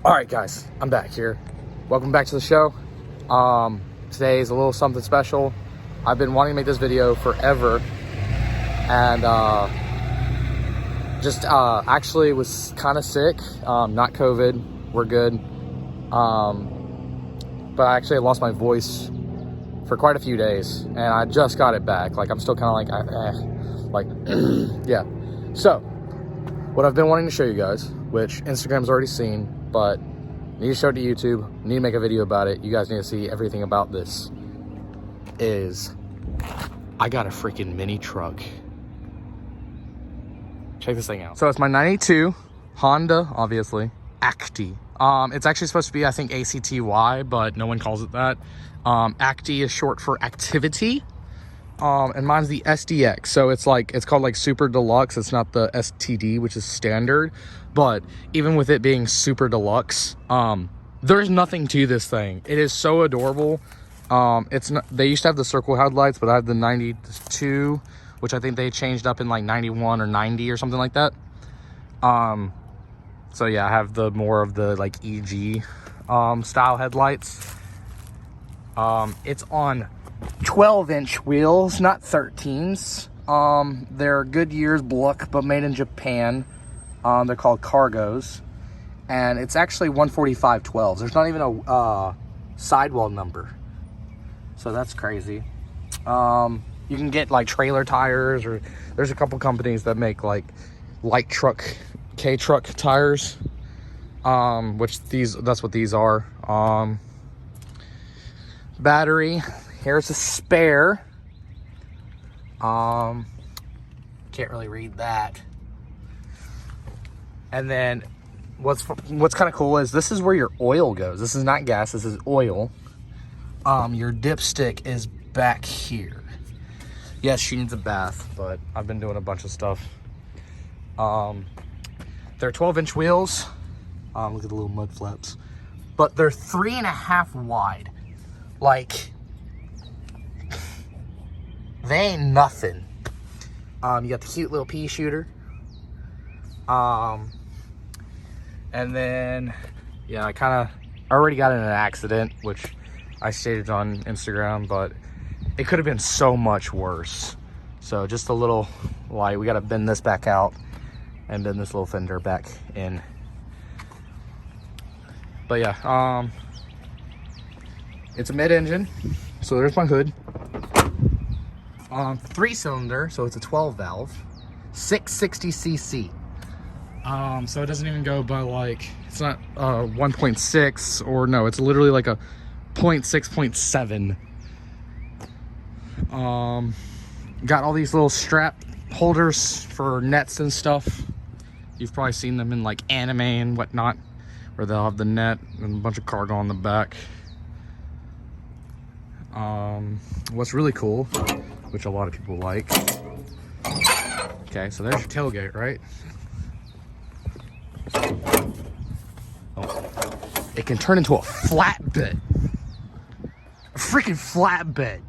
All right, guys, I'm back here. Welcome back to the show. Today is a little something special. I've been wanting to make this video forever, and actually was kind of sick. Not COVID, we're good. But I actually lost my voice for quite a few days, and I just got it back. Like, I'm still kind of like, yeah. So, what I've been wanting to show you guys, which Instagram's already seen, but need to show it to YouTube, need to make a video about it. You guys need to see everything about this. Is I got a freaking mini truck. Check this thing out. So it's my 92 Honda, obviously, Acti. It's actually supposed to be, I think, ACTY, but no one calls it that. Acti is short for activity. And mine's the SDX. So it's called like Super Deluxe. It's not the STD, which is standard. But even with it being Super Deluxe, there's nothing to this thing. It is so adorable. It's not, they used to have the circle headlights, but I have the 92, which I think they changed up in like 91 or 90 or something like that. So yeah, I have the more of the like EG style headlights. It's on 12-inch wheels, not 13s. They're Goodyear's Bluck, but made in Japan. They're called Cargos, and it's actually 145/12s. There's not even a sidewall number, so that's crazy. You can get like trailer tires, or there's a couple companies that make like light truck, K-truck tires, which that's what these are. Battery, here's a spare. Can't really read that. And then what's kind of cool is this is where your oil goes. This is not gas, this is oil. Your dipstick is back here. Yes, she needs a bath, but I've been doing a bunch of stuff. They're 12-inch wheels. Look at the little mud flaps. But they're 3.5 wide. Like, they ain't nothing. You got the cute little pea shooter. And then, yeah, I already got in an accident, which I stated on Instagram, but it could have been so much worse. So just a little light. We got to bend this back out and bend this little fender back in. But yeah, it's a mid-engine, so there's my hood. 3-cylinder, so it's a 12-valve, 660cc. So it doesn't even go by like, it's not 1.6, or no, it's literally like a 0.6, 0.7. Got all these little strap holders for nets and stuff. You've probably seen them in like anime and whatnot, where they'll have the net and a bunch of cargo on the back. What's really cool, which a lot of people like, okay, so there's your tailgate, right? Oh, it can turn into a flatbed, a freaking flatbed.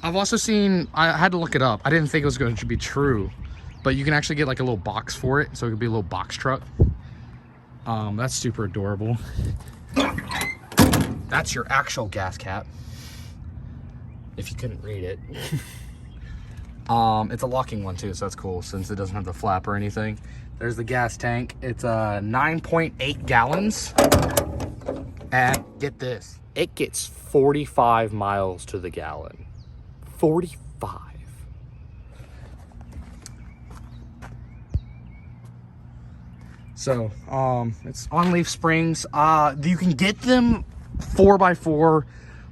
I've also seen, I had to look it up, I didn't think it was going to be true, but you can actually get like a little box for it, so it could be a little box truck. That's super adorable. That's your actual gas cap, if you couldn't read it. It's a locking one too, so that's cool since it doesn't have the flap or anything. There's the gas tank. It's 9.8 gallons. And get this, it gets 45 miles to the gallon. 45. So, it's on leaf springs. You can get them 4x4,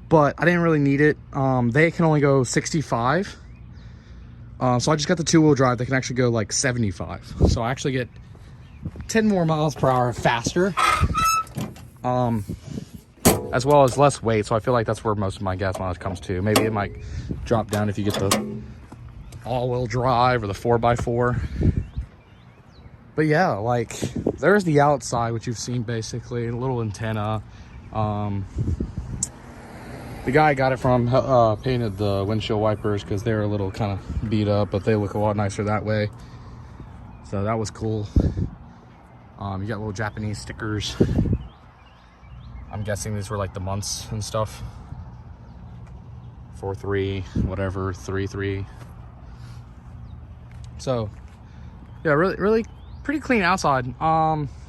but I didn't really need it. They can only go 65. So I just got the 2-wheel drive that can actually go like 75. So I actually get 10 more miles per hour faster. As well as less weight. So I feel like that's where most of my gas mileage comes to. Maybe it might drop down if you get the all-wheel drive or the 4x4. But yeah, like, there's the outside, which you've seen basically, a little antenna. The guy I got it from painted the windshield wipers because they're a little kind of beat up, but they look a lot nicer that way. So that was cool. You got little Japanese stickers. I'm guessing these were like the months and stuff. 4-3, whatever, 3-3. So yeah, really pretty clean outside.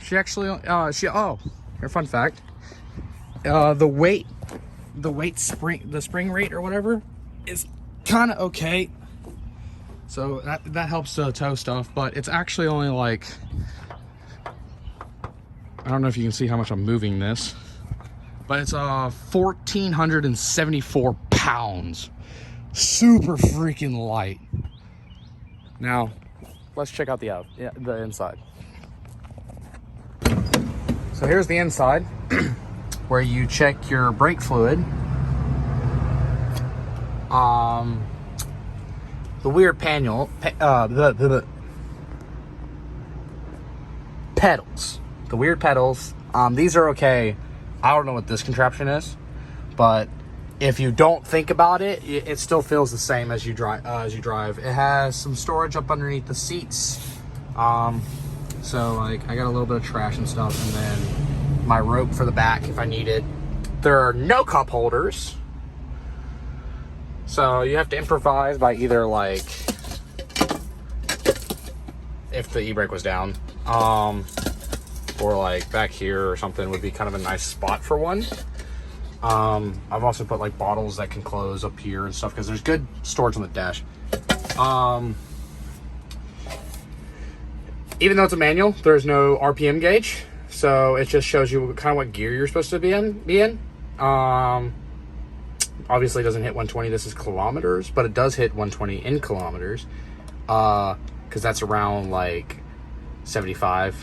She actually oh, here, fun fact. The spring rate or whatever is kind of okay. So that helps to tow stuff, but it's actually only like, I don't know if you can see how much I'm moving this, but it's 1,474 pounds. Super freaking light. Now, let's check out the inside. So here's the inside, where you check your brake fluid. The weird pedals. The weird pedals. These are okay. I don't know what this contraption is, but if you don't think about it, it still feels the same as you drive. It has some storage up underneath the seats. So like I got a little bit of trash and stuff, and then my rope for the back if I need it. There are no cup holders. So you have to improvise by either like, if the e-brake was down, or like back here or something would be kind of a nice spot for one. I've also put like bottles that can close up here and stuff because there's good storage on the dash. Even though it's a manual, there's no RPM gauge, so it just shows you kind of what gear you're supposed to be in. Obviously it doesn't hit 120, this is kilometers, but it does hit 120 in kilometers, because that's around like 75.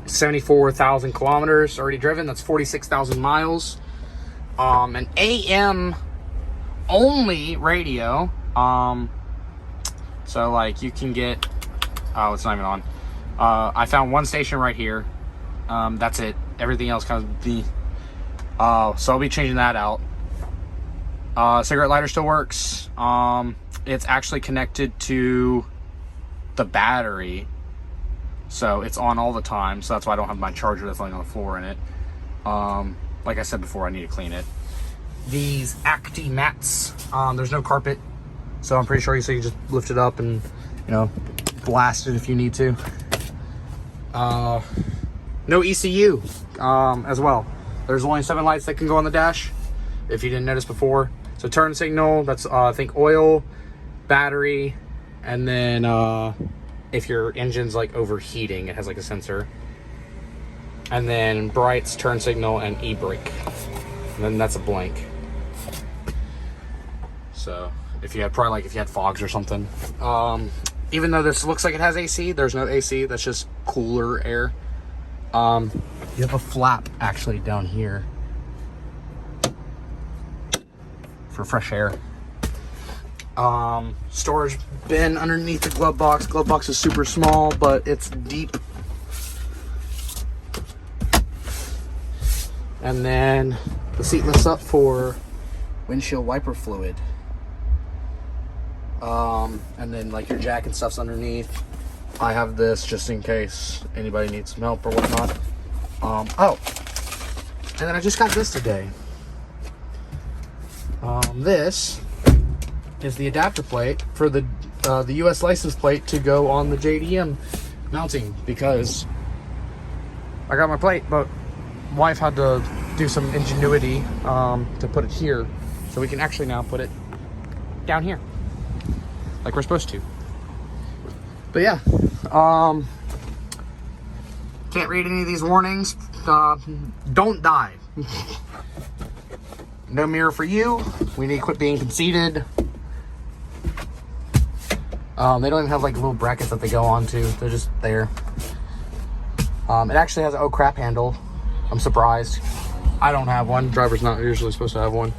74,000 kilometers already driven. That's 46,000 miles. An AM only radio. So like you can get, oh, it's not even on. I found one station right here. That's it. Everything else kind of the, so I'll be changing that out. Cigarette lighter still works. It's actually connected to the battery, so it's on all the time. So that's why I don't have my charger that's laying on the floor in it. Like I said before, I need to clean it. These Acti mats, there's no carpet, so I'm pretty sure you can just lift it up and, you know, blast it if you need to. No ECU as well. There's only 7 lights that can go on the dash, if you didn't notice before. So turn signal, that's I think oil, battery, and then if your engine's like overheating, it has like a sensor. And then brights, turn signal, and e-brake. And then that's a blank. So if you had if you had fogs or something. Even though this looks like it has AC, there's no AC, that's just cooler air. You have a flap actually down here for fresh air. Storage bin underneath the glove box. Glove box is super small, but it's deep. And then the seat lifts up for windshield wiper fluid. And then like your jack and stuff's underneath. I have this just in case anybody needs some help or whatnot. Oh, and then I just got this today. This is the adapter plate for the US license plate to go on the JDM mounting, because I got my plate, but wife had to do some ingenuity to put it here, so we can actually now put it down here like we're supposed to. But yeah, can't read any of these warnings. Don't die. No mirror for you. We need to quit being conceited. They don't even have like little brackets that they go onto. They're just there. It actually has an oh crap handle. I'm surprised. I don't have one. Driver's not usually supposed to have one.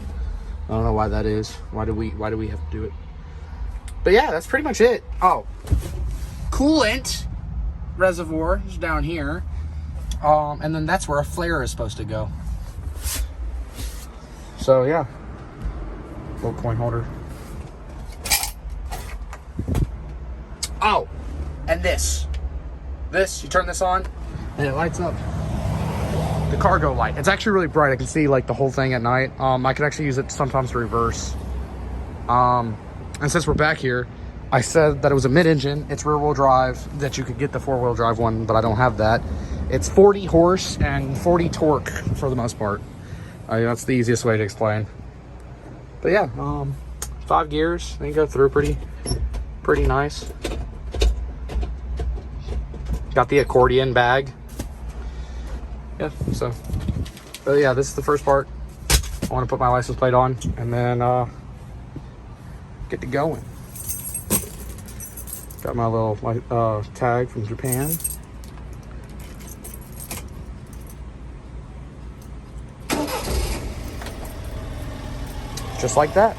I don't know why that is. Why do we have to do it? But yeah, that's pretty much it. Oh, coolant reservoir is down here. And then that's where a flare is supposed to go. So yeah, little coin holder. Oh, and this, you turn this on, and it lights up. The cargo light. It's actually really bright. I can see like the whole thing at night. I can actually use it sometimes to reverse. And since we're back here, I said that it was a mid-engine. It's rear-wheel drive, that you could get the four-wheel drive one, but I don't have that. It's 40 horse and 40 torque for the most part. That's the easiest way to explain. But yeah, 5 gears. They go through pretty nice. Got the accordion bag. Yeah, so. But yeah, this is the first part. I want to put my license plate on and then get to going. Got my little tag from Japan. Just like that.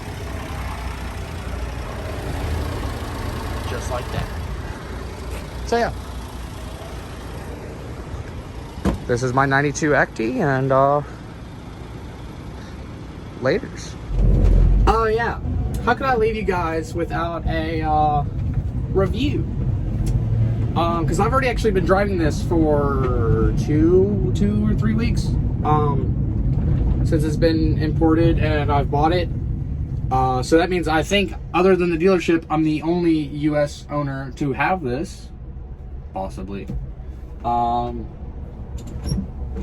Just like that. So yeah. This is my 92 Acti, and laters. Oh yeah. How could I leave you guys without a review? Because I've already actually been driving this for two or 3 weeks. Since it's been imported and I've bought it. So that means I think, other than the dealership, I'm the only US owner to have this. Possibly.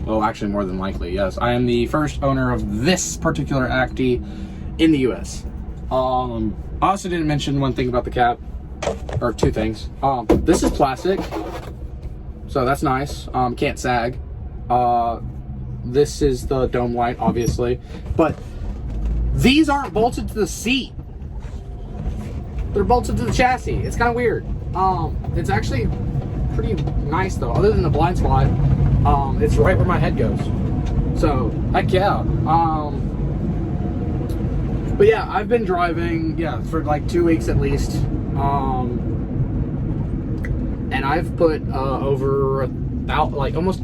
Oh, actually more than likely, yes. I am the first owner of this particular Acti in the US. I also didn't mention one thing about the cab, or 2 things. This is plastic, so that's nice. Can't sag. This is the dome light, obviously, but these aren't bolted to the seat. They're bolted to the chassis. It's kind of weird. It's actually pretty nice though, other than the blind spot. It's right where my head goes. So, heck yeah. But yeah, I've been driving, for like 2 weeks at least. And I've put over about like almost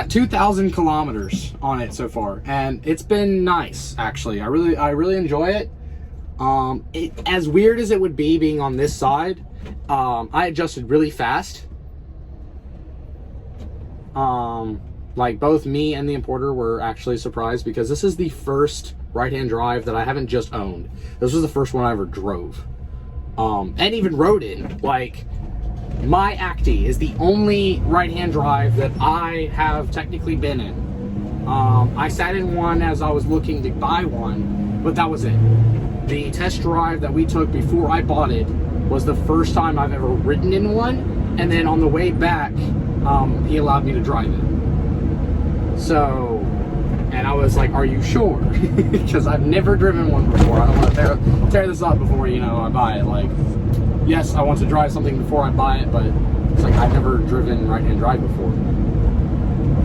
2,000 kilometers on it so far, and it's been nice. Actually, I really enjoy it. As weird as it would be being on this side, I adjusted really fast. Like both me and the importer were actually surprised, because this is the first right-hand drive that I haven't just owned. This was the first one I ever drove, and even rode in. Like, my Acti is the only right-hand drive that I have technically been in. I sat in one as I was looking to buy one, but that was it. The test drive that we took before I bought it was the first time I've ever ridden in one, and then on the way back, he allowed me to drive it. So, and I was like, are you sure? Because I've never driven one before. I don't want to tear this up before, I buy it. Like, yes, I want to drive something before I buy it, but it's like I've never driven right-hand drive before.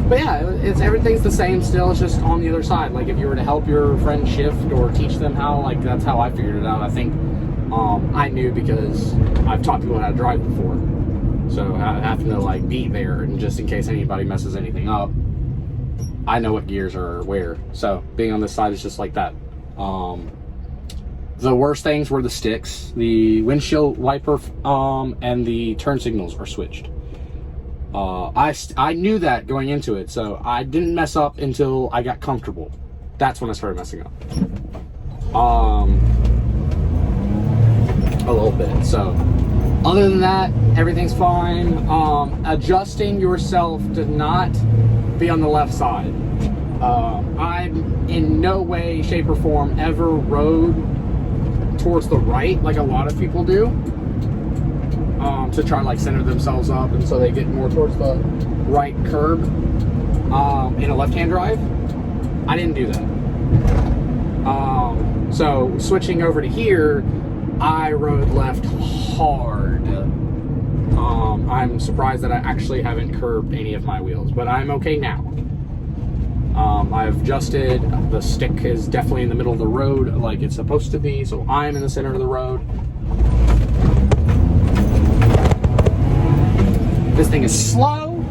But yeah, everything's the same still. It's just on the other side. Like, if you were to help your friend shift or teach them how, like, that's how I figured it out. I think I knew because I've taught people how to drive before. So I have to know, like, be there, and just in case anybody messes anything up, I know what gears are where. So being on this side is just like that. The worst things were the sticks. The windshield wiper and the turn signals are switched. I knew that going into it, so I didn't mess up until I got comfortable. That's when I started messing up. A little bit. So other than that, everything's fine. Adjusting yourself to not be on the left side. I'm in no way, shape, or form ever rode towards the right like a lot of people do, to try like center themselves up, and so they get more towards the right curb in a left-hand drive. I didn't do that. So switching over to here, I rode left hard. I'm surprised that I actually haven't curbed any of my wheels, but I'm okay now. I've adjusted. The stick is definitely in the middle of the road like it's supposed to be, so I'm in the center of the road. This thing is slow,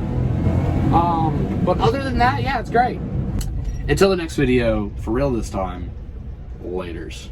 but other than that, yeah, it's great. Until the next video, for real this time, laters.